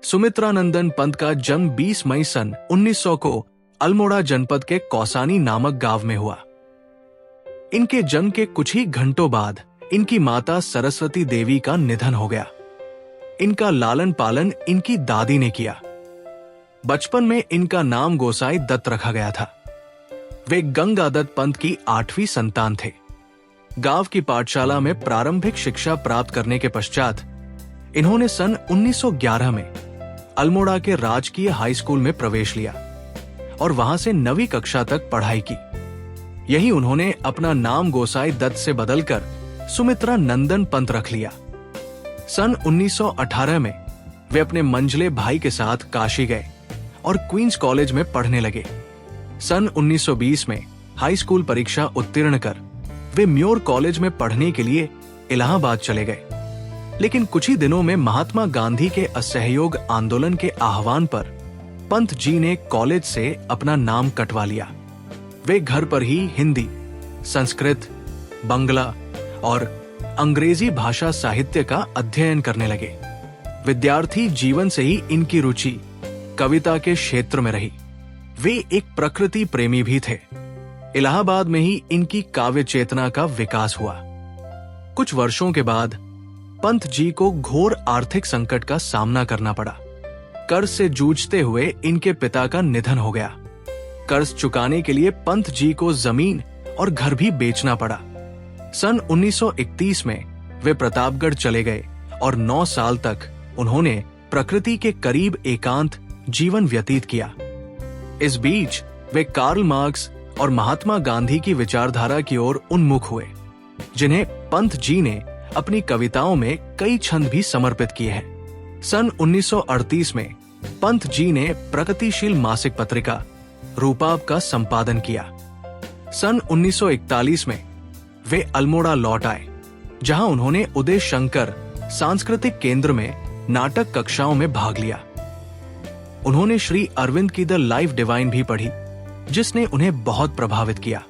सुमित्रानंदन पंत का जन्म 20 मई सन 1900 को अल्मोड़ा जनपद के कौसानी नामक गांव में हुआ। इनके जन्म के कुछ ही घंटों बाद इनकी माता सरस्वती देवी का निधन हो गया। इनका लालन पालन इनकी दादी ने किया। बचपन में इनका नाम गोसाई दत्त रखा गया था। वे गंगादत्त पंत की 8वीं संतान थे। गांव की पाठशाला में प्रारंभिक शिक्षा प्राप्त करने के पश्चात इन्होंने सन 1911 में अल्मोड़ा के राजकीय हाई स्कूल में प्रवेश लिया और वहां से 9वीं कक्षा तक पढ़ाई की। यही उन्होंने अपना नाम गोसाई दत्त से बदलकर सुमित्रा नंदन पंत रख लिया। सन 1918 में वे अपने मंझले भाई के साथ काशी गए और क्वींस कॉलेज में पढ़ने लगे। सन 1920 में हाई स्कूल परीक्षा उत्तीर्ण कर वे म्योर कॉलेज में पढ़ने के लिए इलाहाबाद चले गए। लेकिन कुछ ही दिनों में महात्मा गांधी के असहयोग आंदोलन के आह्वान पर पंत जी ने कॉलेज से अपना नाम कटवा लिया। वे घर पर ही हिंदी, संस्कृत, बंगला और अंग्रेजी भाषा साहित्य का अध्ययन करने लगे। विद्यार्थी जीवन से ही इनकी रुचि कविता के क्षेत्र में रही। वे एक प्रकृति प्रेमी भी थे। इलाहाबाद में ही इनकी काव्य चेतना का विकास हुआ। कुछ वर्षों के बाद पंत जी को घोर आर्थिक संकट का सामना करना पड़ा। कर्ज से जूझते हुए इनके पिता का निधन हो गया। कर्ज चुकाने के लिए पंत जी को जमीन और घर भी बेचना पड़ा। सन 1931 में वे प्रतापगढ़ चले गए और 9 साल तक उन्होंने प्रकृति के करीब एकांत जीवन व्यतीत किया। इस बीच वे कार्ल मार्क्स और महात्मा गांधी की विचारधारा की ओर उन्मुख हुए, जिन्हें पंत जी ने अपनी कविताओं में कई छंद भी समर्पित किए हैं। सन 1938 में पंत जी ने प्रगतिशील मासिक पत्रिका रूपाब का संपादन किया। सन 1941 में वे अल्मोड़ा लौट आए, जहां उन्होंने उदय शंकर सांस्कृतिक केंद्र में नाटक कक्षाओं में भाग लिया। उन्होंने श्री अरविंद की द लाइफ डिवाइन भी पढ़ी, जिसने उन्हें बहुत प्रभावित किया।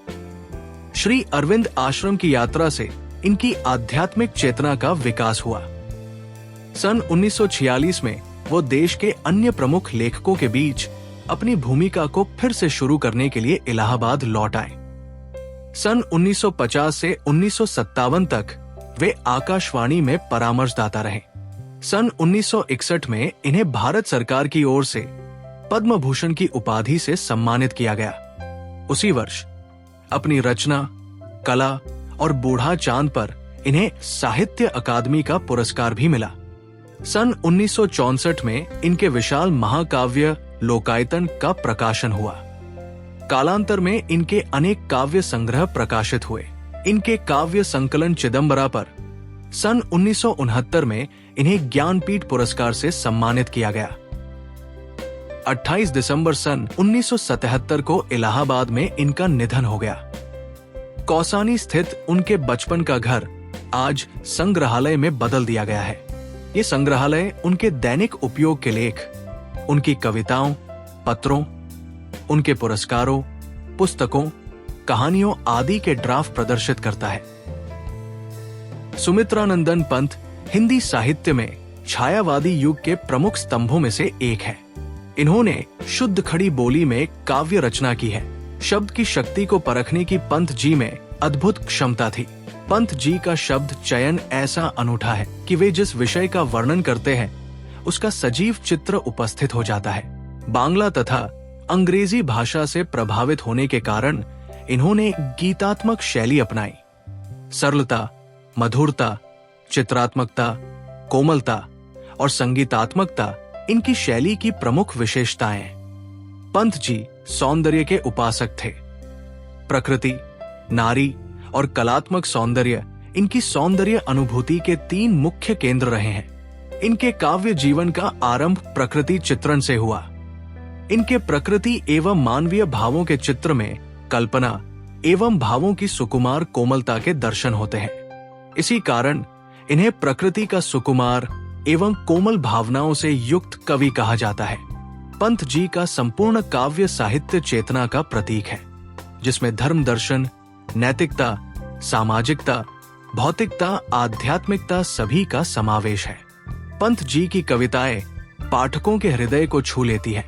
श्री अरविंद आश्रम की यात्रा से इनकी आध्यात्मिक चेतना का विकास हुआ। सन 1946 में वो देश के अन्य प्रमुख लेखकों के बीच अपनी भूमिका को फिर से शुरू करने के लिए इलाहाबाद लौट आए। सन 1950 से 1957 तक वे आकाशवाणी में परामर्शदाता रहे। सन 1961 में इन्हें भारत सरकार की ओर से पद्म भूषण की उपाधि से सम्मानित किया गया। उसी वर्ष अपनी रचना, कला और बूढ़ा चांद पर इन्हें साहित्य अकादमी का पुरस्कार भी मिला। सन 1964 में इनके विशाल महाकाव्य लोकायतन का प्रकाशन हुआ। कालांतर में इनके अनेक काव्य संग्रह प्रकाशित हुए। इनके काव्य संकलन चिदंबरा पर सन 1969 में इन्हें ज्ञानपीठ पुरस्कार से सम्मानित किया गया। 28 दिसंबर सन 1977 को इलाहाबाद में इनका निधन हो गया। कौसानी स्थित उनके बचपन का घर आज संग्रहालय में बदल दिया गया है। ये संग्रहालय उनके दैनिक उपयोग के लेख, उनकी कविताओं, पत्रों, उनके पुरस्कारों, पुस्तकों, कहानियों आदि के ड्राफ्ट प्रदर्शित करता है। सुमित्रानंदन पंत हिंदी साहित्य में छायावादी युग के प्रमुख स्तंभों में से एक है। इन्होंने शुद्ध खड़ी बोली में काव्य रचना की है। शब्द की शक्ति को परखने की पंत जी में अद्भुत क्षमता थी। पंत जी का शब्द चयन ऐसा अनूठा है कि वे जिस विषय का वर्णन करते हैं उसका सजीव चित्र उपस्थित हो जाता है। बांग्ला तथा अंग्रेजी भाषा से प्रभावित होने के कारण इन्होंने गीतात्मक शैली अपनाई। सरलता, मधुरता, चित्रात्मकता, कोमलता और संगीतात्मकता इनकी शैली की प्रमुख विशेषताएं हैं। पंत जी सौंदर्य के उपासक थे। प्रकृति, नारी और कलात्मक सौंदर्य इनकी सौंदर्य अनुभूति के 3 मुख्य केंद्र रहे हैं। इनके काव्य जीवन का आरंभ प्रकृति चित्रण से हुआ। इनके प्रकृति एवं मानवीय भावों के चित्र में कल्पना एवं भावों की सुकुमार कोमलता के दर्शन होते हैं। इसी कारण इन्हें प्रकृति का सुकुमार एवं कोमल भावनाओं से युक्त कवि कहा जाता है। पंत जी का संपूर्ण काव्य साहित्य चेतना का प्रतीक है, जिसमें धर्म दर्शन, नैतिकता, सामाजिकता, भौतिकता, आध्यात्मिकता सभी का समावेश है। पंत जी की कविताएं पाठकों के हृदय को छू लेती है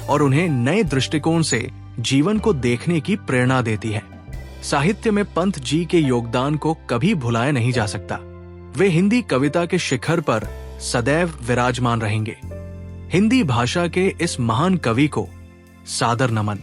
और उन्हें नए दृष्टिकोण से जीवन को देखने की प्रेरणा देती है। साहित्य में पंत जी के योगदान को कभी भुलाया नहीं जा सकता। वे हिंदी कविता के शिखर पर सदैव विराजमान रहेंगे। हिंदी भाषा के इस महान कवि को सादर नमन।